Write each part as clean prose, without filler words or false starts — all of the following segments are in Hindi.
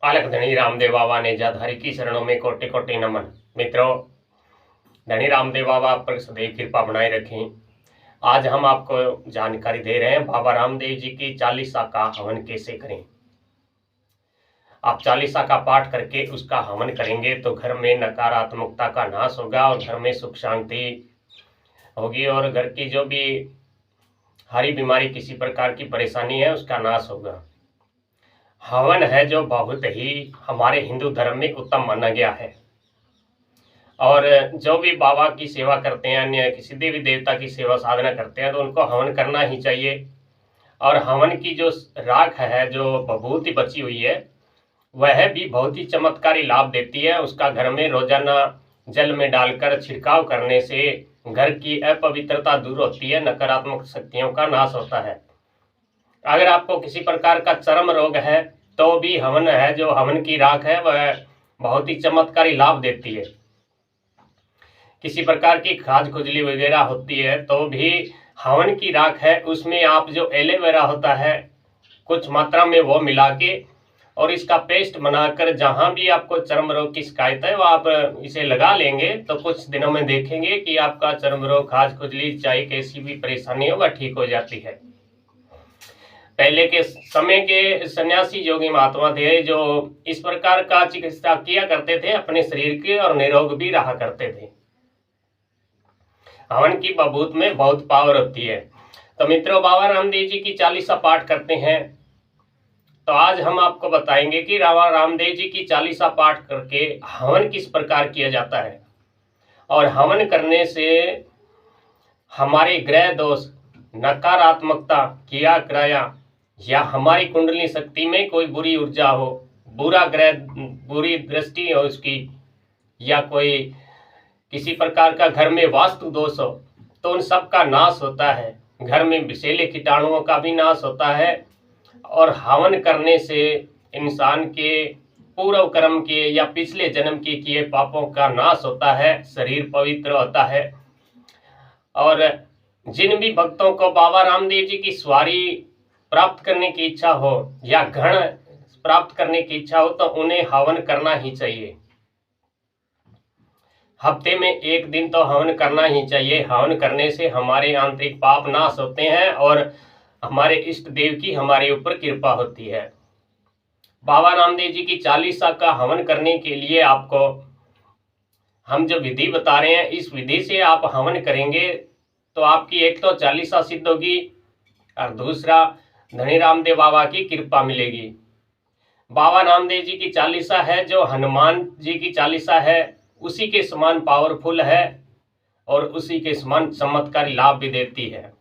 अलख धनी रामदेव बाबा ने जाधारी की शरणों में कोटि कोटि नमन। मित्रों, धनी रामदेव बाबा आप पर सदैव कृपा बनाए रखें। आज हम आपको जानकारी दे रहे हैं बाबा रामदेव जी की चालीसा का हवन कैसे करें। आप चालीसा का पाठ करके उसका हवन करेंगे तो घर में नकारात्मकता का नाश होगा और घर में सुख शांति होगी और घर की जो भी हरी बीमारी किसी प्रकार की परेशानी है उसका नाश होगा। हवन है जो बहुत ही हमारे हिंदू धर्म में उत्तम माना गया है और जो भी बाबा की सेवा करते हैं, अन्य किसी देवी देवता की सेवा साधना करते हैं तो उनको हवन करना ही चाहिए। और हवन की जो राख है, जो भभूति बची हुई है, वह भी बहुत ही चमत्कारी लाभ देती है। उसका घर में रोजाना जल में डालकर छिड़काव करने से घर की अपवित्रता दूर होती है, नकारात्मक शक्तियों का नाश होता है। अगर आपको किसी प्रकार का चर्म रोग है तो भी हवन है, जो हवन की राख है, वह बहुत ही चमत्कारी लाभ देती है। किसी प्रकार की खाज खुजली वगैरह होती है तो भी हवन की राख है, उसमें आप जो एलोवेरा होता है कुछ मात्रा में वो मिला के और इसका पेस्ट बनाकर जहाँ भी आपको चर्म रोग की शिकायत है वो आप इसे लगा लेंगे तो कुछ दिनों में देखेंगे कि आपका चर्म रोग, खाज खुजली, चाहे कैसी भी परेशानी हो वह ठीक हो जाती है। पहले के समय के सन्यासी योगी महात्मा थे जो इस प्रकार का चिकित्सा किया करते थे अपने शरीर के और निरोग भी रहा करते थे। हवन की बबूत में बहुत पावर होती है। तो मित्रों, बाबा रामदेव जी की चालीसा पाठ करते हैं तो आज हम आपको बताएंगे कि बाबा रामदेव जी की चालीसा पाठ करके हवन किस प्रकार किया जाता है और हवन करने से हमारे ग्रह दोष, नकारात्मकता, किया कराया या हमारी कुंडली शक्ति में कोई बुरी ऊर्जा हो, बुरा ग्रह, बुरी दृष्टि हो उसकी, या कोई किसी प्रकार का घर में वास्तु दोष हो तो उन सब का नाश होता है। घर में विषैले कीटाणुओं का भी नाश होता है और हवन करने से इंसान के पूर्व कर्म के या पिछले जन्म के किए पापों का नाश होता है, शरीर पवित्र होता है। और जिन भी भक्तों को बाबा रामदेव जी की सवारी प्राप्त करने की इच्छा हो या गण प्राप्त करने की इच्छा हो तो उन्हें हवन करना ही चाहिए। हफ्ते में एक दिन तो हवन करना ही चाहिए। हवन करने से हमारे आंतरिक पाप नाश होते हैं और हमारे इष्ट देव की हमारे ऊपर कृपा होती है। बाबा रामदेव जी की चालीसा का हवन करने के लिए आपको हम जो विधि बता रहे हैं, इस विधि से आप हवन करेंगे तो आपकी एक तो चालीसा सिद्ध होगी और दूसरा धनी रामदेव बाबा की कृपा मिलेगी। बाबा रामदेव जी की चालीसा है जो हनुमान जी की चालीसा है, उसी के समान पावरफुल है और उसी के समान चमत्कारी लाभ भी देती है।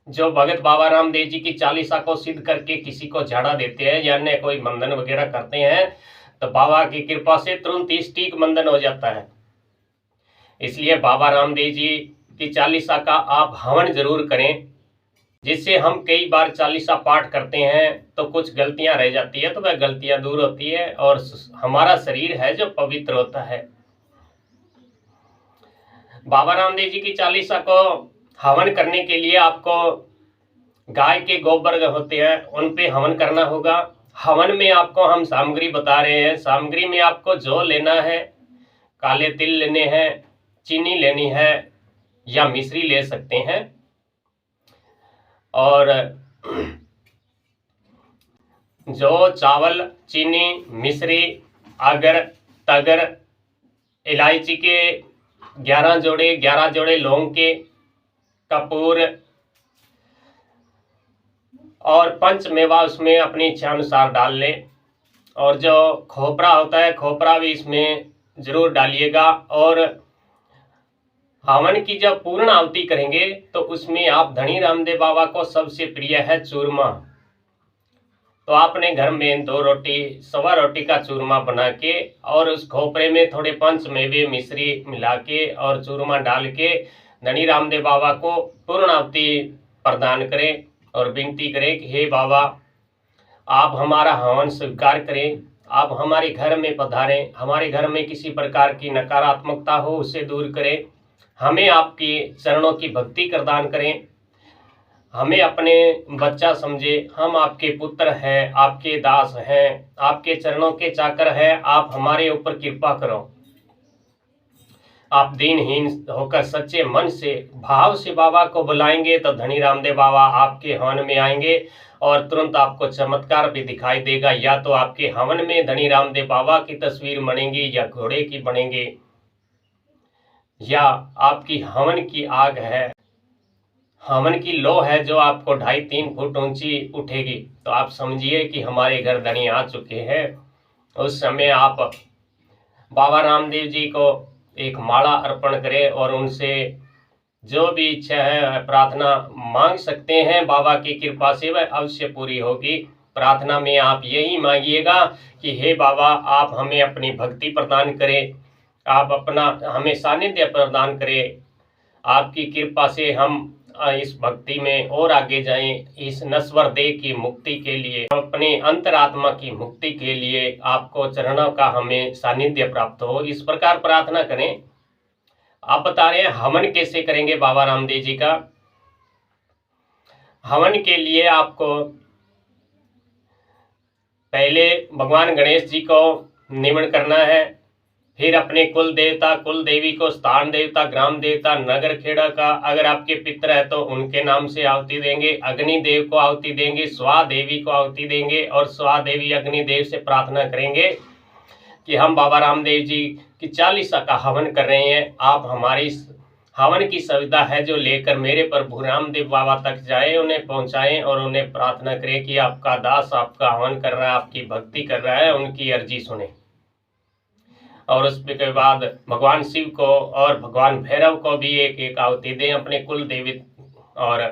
जो भगत बाबा रामदेव जी की चालीसा को सिद्ध करके किसी को झाड़ा देते हैं या अन्य कोई मंदन वगैरह करते हैं तो बाबा की कृपा से तुरंत ही सटीक मंदन हो जाता है। इसलिए बाबा रामदेव जी की चालीसा का आप हवन जरूर करें, जिससे हम कई बार चालीसा पाठ करते हैं तो कुछ गलतियां रह जाती है तो वह गलतियां दूर होती है और हमारा शरीर है जो पवित्र होता है। बाबा रामदेव जी की चालीसा को हवन करने के लिए आपको गाय के गोबर होते हैं उन पे हवन करना होगा। हवन में आपको हम सामग्री बता रहे हैं। सामग्री में आपको जौ लेना है, काले तिल लेने हैं, चीनी लेनी है या मिश्री ले सकते हैं और जो चावल, चीनी, मिश्री, अगर, तगर, इलायची के 11 जोड़े लौंग के, कपूर और पंचमेवा उसमें अपनी इच्छा अनुसार डाल लें। और जो खोपरा होता है, खोपरा भी इसमें जरूर डालिएगा। और हवन की जब पूर्ण आहुति करेंगे तो उसमें आप धनी रामदेव बाबा को सबसे प्रिय है चूरमा, तो आपने घर में 2 रोटी, सवा रोटी का चूरमा बना के और उस खोपरे में थोड़े पंचमेवे, मिश्री मिला के और चूरमा डाल के धनी रामदेव बाबा को पूर्ण आहुति प्रदान करें और विनती करें कि हे बाबा, आप हमारा हवन स्वीकार करें, आप हमारे घर में पधारें, हमारे घर में किसी प्रकार की नकारात्मकता हो उसे दूर करें, हमें आपकी चरणों की भक्ति प्रदान करें, हमें अपने बच्चा समझे, हम आपके पुत्र हैं, आपके दास हैं, आपके चरणों के चाकर हैं, आप हमारे ऊपर कृपा करो। आप दीनहीन होकर सच्चे मन से भाव से बाबा को बुलाएंगे तो धनी रामदेव बाबा आपके हवन में आएंगे और तुरंत आपको चमत्कार भी दिखाई देगा। या तो आपके हवन में धनी रामदेव बाबा की तस्वीर बनेगी या घोड़े की बनेगी, या आपकी हवन की आग है, हवन की लो है जो आपको 2.5-3 फुट ऊंची उठेगी, तो आप समझिए कि हमारे घर धनी आ चुके हैं। उस समय आप बाबा रामदेव जी को एक माला अर्पण करें और उनसे जो भी इच्छा है प्रार्थना मांग सकते हैं। बाबा की कृपा से वह अवश्य पूरी होगी। प्रार्थना में आप यही मांगिएगा कि हे बाबा, आप हमें अपनी भक्ति प्रदान करें, आप अपना हमें सानिध्य प्रदान करें। आपकी कृपा से हम इस भक्ति में और आगे जाएं, इस नश्वर देह की मुक्ति के लिए, अपने अंतरात्मा की मुक्ति के लिए आपको चरणों का हमें सानिध्य प्राप्त हो, इस प्रकार प्रार्थना करें। आप बता रहे हैं हवन कैसे करेंगे बाबा रामदेव जी का। हवन के लिए आपको पहले भगवान गणेश जी को निमन करना है, फिर अपने कुल देवता कुल देवी को, स्थान देवता, ग्राम देवता, नगर खेड़ा का अगर आपके पितर है तो उनके नाम से आहुति देंगे, अग्नि देव को आहुति देंगे, स्वा देवी को आहुति देंगे और स्वा देवी अग्नि देव से प्रार्थना करेंगे कि हम बाबा रामदेव जी की 40 का हवन कर रहे हैं, आप हमारी हवन की सुविधा है जो लेकर मेरे प्रभु रामदेव बाबा तक जाए, उन्हें पहुंचाएं और उन्हें प्रार्थना करें कि आपका दास आपका हवन कर रहा है, आपकी भक्ति कर रहा है, उनकी अर्जी सुने। और उसके बाद भगवान शिव को और भगवान भैरव को भी एक एक आहुति दें, अपने कुल देवी और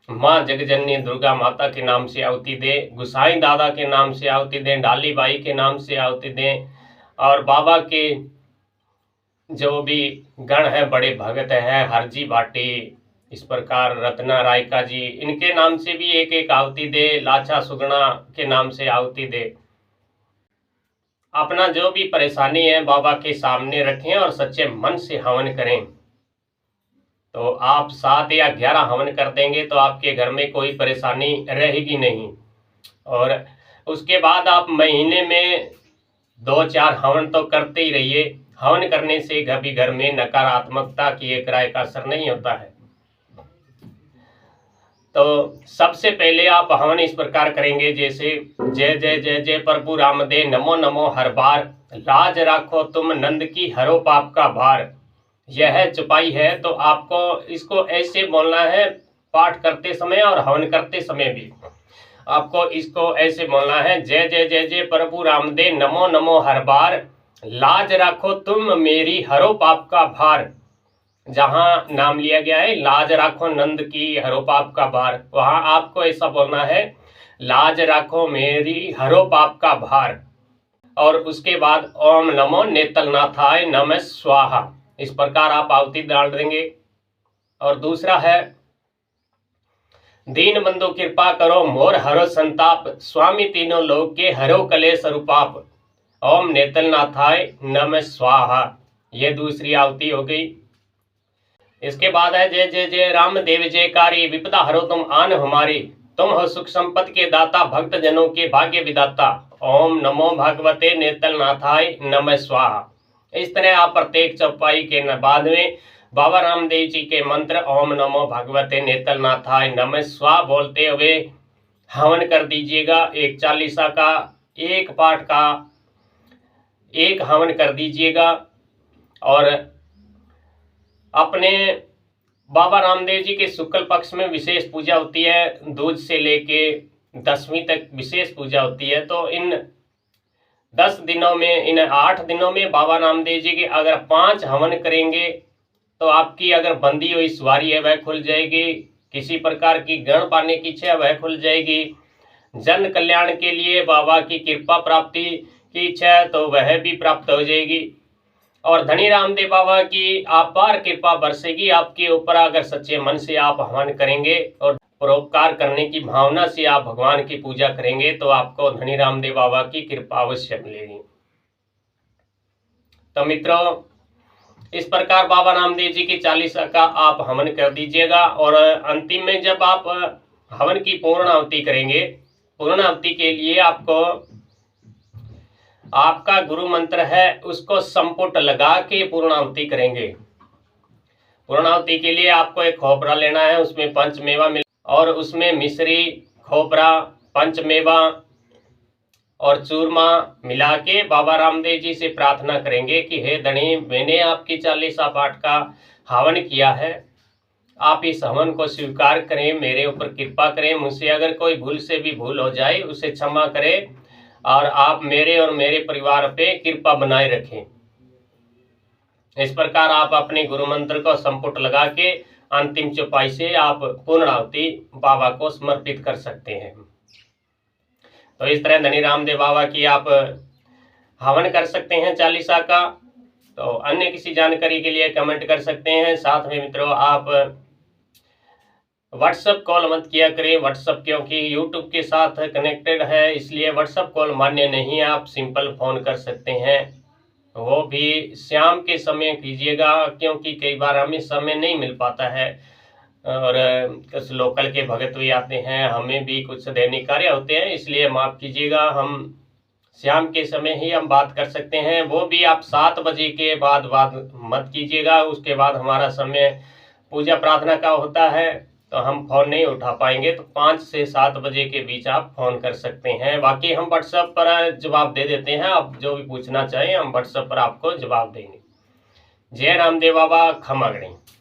माँ जगजननी दुर्गा माता के नाम से आहुति दें, गुसाई दादा के नाम से आहुति दें, डाली बाई के नाम से आहुति दें, और बाबा के जो भी गण हैं, बड़े भगत हैं, हरजी भाटी, इस प्रकार रत्ना रायका जी, इनके नाम से भी एक एक आहुति दे, लाछा सुगना के नाम से आहुति दे। अपना जो भी परेशानी है बाबा के सामने रखें और सच्चे मन से हवन करें। तो आप 7 या 11 हवन कर देंगे तो आपके घर में कोई परेशानी रहेगी नहीं। और उसके बाद आप महीने में 2-4 हवन तो करते ही रहिए। हवन करने से कभी घर में नकारात्मकता की एक राय का असर नहीं होता है। तो सबसे पहले आप हवन इस प्रकार करेंगे जैसे जय जय जय जय प्रभु रामदेव, नमो नमो हर बार, लाज राखो तुम नंद की, हरो पाप का भार। यह चुपाई है तो आपको इसको ऐसे बोलना है, पाठ करते समय और हवन करते समय भी आपको इसको ऐसे बोलना है, जय जय जय जय प्रभु रामदेव, नमो नमो हर बार, लाज राखो तुम मेरी, हरो पाप का भार। जहां नाम लिया गया है लाज राखो नंद की, हरो पाप का भार, वहां आपको ऐसा बोलना है, लाज राखो मेरी, हरो पाप का भार। और उसके बाद ओम नमो नेतलनाथाय नमः स्वाहा, इस प्रकार आप आहुति डाल देंगे। और दूसरा है, दीन बंधु कृपा करो मोर हरो संताप, स्वामी तीनों लोक के हरो कलेश रूपाप, ओम नेतलनाथाय नमः स्वाहा। यह दूसरी आहुति हो गई। इसके बाद है, जय जय जय रामदेव जयकारी, विपदा हरो तुम आन हमारी, तुम हो सुख संपत्ति के दाता, भक्त जनों के भाग्य विदाता, ओम नमो भगवते नेतलनाथाय नमः स्वाहा। इस तरह आप प्रत्येक चौपाई के बाद में बाबा रामदेव जी के मंत्र ओम नमो भगवते नेतलनाथाय नमः स्वाहा बोलते हुए हवन कर दीजिएगा। एक 40 का एक पाठ का एक हवन कर दीजिएगा। और अपने बाबा रामदेव जी के शुक्ल पक्ष में विशेष पूजा होती है, दूज से लेके 10वीं तक विशेष पूजा होती है। तो इन 10 दिनों में, इन 8 दिनों में बाबा रामदेव जी के अगर 5 हवन करेंगे तो आपकी अगर बंदी हुई सवारी है वह खुल जाएगी, किसी प्रकार की गण पाने की इच्छा वह खुल जाएगी, जन कल्याण के लिए बाबा की कृपा प्राप्ति की इच्छा है तो वह भी प्राप्त हो जाएगी। और धनी रामदेव बाबा की अपार कृपा बरसेगी आपके ऊपर अगर सच्चे मन से आप हवन करेंगे और परोपकार करने की भावना से आप भगवान की पूजा करेंगे तो आपको धनी रामदेव बाबा की कृपा अवश्य मिलेगी। तो मित्रों, इस प्रकार बाबा रामदेव जी की 40 का आप हवन कर दीजिएगा। और अंतिम में जब आप हवन की पूर्णाहुति करेंगे। पूर्णाहुति के लिए आपको आपका गुरु मंत्र है उसको संपुट लगा के पूर्णाहुति करेंगे। पूर्णाहुति के लिए आपको एक खोपरा लेना है, उसमें पंचमेवा मिल और उसमें मिश्री, खोपरा, पंचमेवा और चूरमा मिला के बाबा रामदेव जी से प्रार्थना करेंगे कि हे धनी, मैंने आपकी 40 पाठ का हवन किया है, आप इस हवन को स्वीकार करें, मेरे ऊपर कृपा करें, मुझसे अगर कोई भूल से भी भूल हो जाए उसे क्षमा करें और आप मेरे और मेरे परिवार पे कृपा बनाए रखें। इस प्रकार आप अपने गुरु मंत्र को संपुट लगा के अंतिम चौपाई से आप पूर्णाहुति बाबा को समर्पित कर सकते हैं। तो इस तरह धनी रामदेव बाबा की आप हवन कर सकते हैं 40 का। तो अन्य किसी जानकारी के लिए कमेंट कर सकते हैं। साथ में मित्रों, आप व्हाट्सएप कॉल मत किया करें। व्हाट्सएप क्योंकि यूट्यूब के साथ कनेक्टेड है, इसलिए व्हाट्सएप कॉल मान्य नहीं है। आप सिंपल फ़ोन कर सकते हैं, वो भी शाम के समय कीजिएगा, क्योंकि कई बार हमें समय नहीं मिल पाता है और कुछ लोकल के भगत भी आते हैं, हमें भी कुछ दैनिक कार्य होते हैं, इसलिए माफ़ कीजिएगा। हम शाम के समय ही हम बात कर सकते हैं, वो भी आप 7 बजे के बाद बात मत कीजिएगा। उसके बाद हमारा समय पूजा प्रार्थना का होता है, तो हम फ़ोन नहीं उठा पाएंगे। तो 5 से 7 बजे के बीच आप फ़ोन कर सकते हैं। बाकी हम व्हाट्सएप पर जवाब दे देते हैं, आप जो भी पूछना चाहें हम व्हाट्सएप पर आपको जवाब देंगे। जय रामदेव बाबा, खमा गणेश।